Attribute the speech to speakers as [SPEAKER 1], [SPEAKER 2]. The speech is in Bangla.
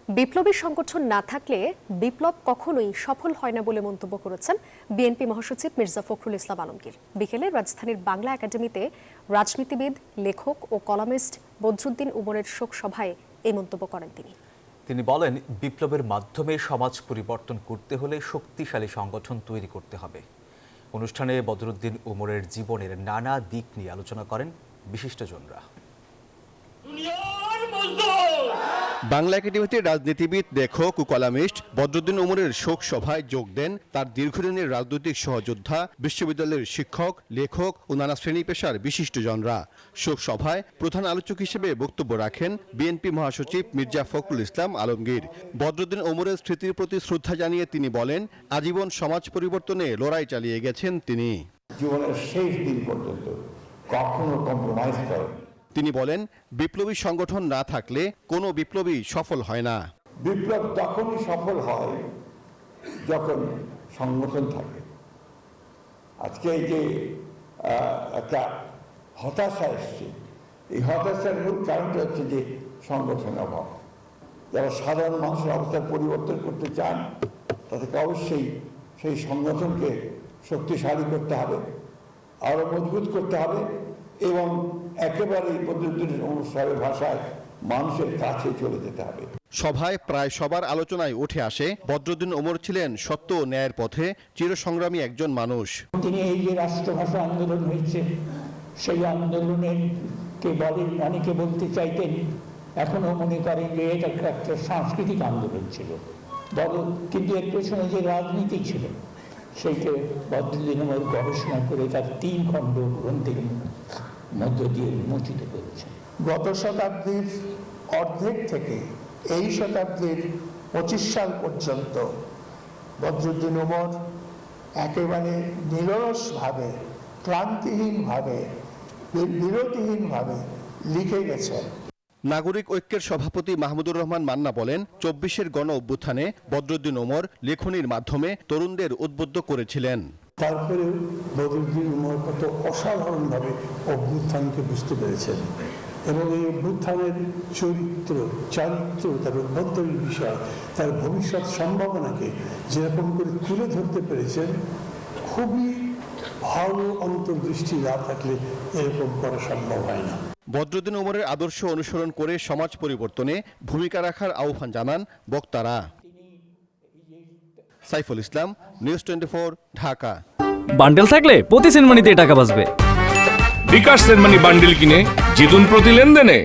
[SPEAKER 1] বিপ্লবী সংগঠন না থাকলে বিপ্লব কখনোই সফল হয় না বলে মন্তব্য করেছেন বিএনপি মহাসচিব মির্জা ফখরুল ইসলাম আলমগীর। বিকেলে রাজধানীর বাংলা একাডেমিতে রাজনীতিবিদ, লেখক ও কলামিস্ট বদরুদ্দীন উমরের শোক সভায় এই মন্তব্য করেন তিনি
[SPEAKER 2] বলেন, বিপ্লবের মাধ্যমে সমাজ পরিবর্তন করতে হলে শক্তিশালী সংগঠন তৈরি করতে হবে। অনুষ্ঠানে বদরুদ্দীন উমরের জীবনের নানা দিক নিয়ে আলোচনা করেন বিশিষ্টজনরা।
[SPEAKER 3] বাংলা একাডেমিতে রাজনীতিবিদ, লেখক ও কলামিস্ট বদরুদ্দীন উমরের শোক সভায় যোগ দেন তার দীর্ঘদিনের রাজনৈতিক সহযোদ্ধা, বিশ্ববিদ্যালয়ের শিক্ষক, লেখক ও নানা শ্রেণী পেশার বিশিষ্টজনরা। শোক সভায় প্রধান আলোচক হিসেবে বক্তব্য রাখেন বিএনপি মহাসচিব মির্জা ফখরুল ইসলাম আলমগীর। বদরুদ্দীন উমরের স্মৃতির প্রতি শ্রদ্ধা জানিয়ে তিনি বলেন, আজীবন সমাজ পরিবর্তনে লড়াই চালিয়ে গেছেন তিনি।
[SPEAKER 4] জীবনের শেষ দিন পর্যন্ত কখনো কম্প্রোমাইজ করেন।
[SPEAKER 3] তিনি বলেন, বিপ্লবী সংগঠন না থাকলে কোনো বিপ্লবী সফল হয় না।
[SPEAKER 4] বিপ্লব তখনই সফল হয় যখন সংগঠন থাকে। আজকে এই যে একটা হতাশা এসছে, এই হতাশার মূল কারণটা হচ্ছে যে সংগঠনের অভাব। যারা সাধারণ মানুষের অবস্থার পরিবর্তন করতে চান তাদেরকে অবশ্যই সেই সংগঠনকে শক্তিশালী করতে হবে, আরো মজবুত করতে হবে এবং একেবারেই বদরুদ্দীনের অনুষ্ঠানের ভাষায় মানুষের কাছে চলে যেতে হবে।
[SPEAKER 3] সভায় প্রায় সবার আলোচনায় উঠে আসে, বদরুদ্দীন উমর ছিলেন সত্য ও ন্যায়ের পথে চিরসংগ্রামী একজন মানুষ।
[SPEAKER 5] তিনি এই যে রাষ্ট্রভাষা আন্দোলন হয়েছে, সেই আন্দোলনের কে বলেন, অনেকে বলতে চাইতেন, এখনো মনে করেন যে এটা একটা সাংস্কৃতিক আন্দোলন ছিল, কিন্তু এর পেছনে যে রাজনীতি ছিল সেইটা বদরুদ্দীন উমর গবেষণা করে তার 3 খণ্ড গ্রন্থের মধ্য দিয়ে উন্মোচিত করেছে।
[SPEAKER 6] গত শতাব্দীর অর্ধেক থেকে এই শতাব্দীর 25 সাল পর্যন্ত বদরুদ্দীন উমর একেবারে নিরলসভাবে, ক্লান্তিহীনভাবে, বিরতিহীনভাবে লিখে গেছেন।
[SPEAKER 3] নাগরিক ঐক্যের সভাপতি মাহমুদুর রহমান মান্না বলেন, 24-এর গণ অভ্যুত্থানে বদরুদ্দীন উমর লেখনীর মাধ্যমে তরুণদের উদ্বুদ্ধ করেছিলেন।
[SPEAKER 6] তারপরে বদরুদ্দীন উমর কত অসাধারণভাবে অভ্যুত্থানকে বুঝতে পেরেছেন এবং এই অভ্যুত্থানের চারিত্র, তার অভ্যন্তরীণ বিষয়, তার ভবিষ্যৎ সম্ভাবনাকে যেরকম করে তুলে ধরতে পেরেছেন, খুবই ভালো অন্তর্দৃষ্টি না থাকলে এরকম করা সম্ভব হয় না।
[SPEAKER 3] বদরুদ্দীন উমরের আদর্শ অনুসরণ করে সমাজ পরিবর্তনে ভূমিকা রাখার আহ্বান জানান বক্তারা। সাইফুল ইসলাম, নিউজ 24, ঢাকা।
[SPEAKER 7] বান্ডেল থাকলে প্রতি সেনমানিতে টাকা বাঁচবে।
[SPEAKER 8] বিকাশ সেনমানি বান্ডেল কিনে জিতুন প্রতি লেনদেনে।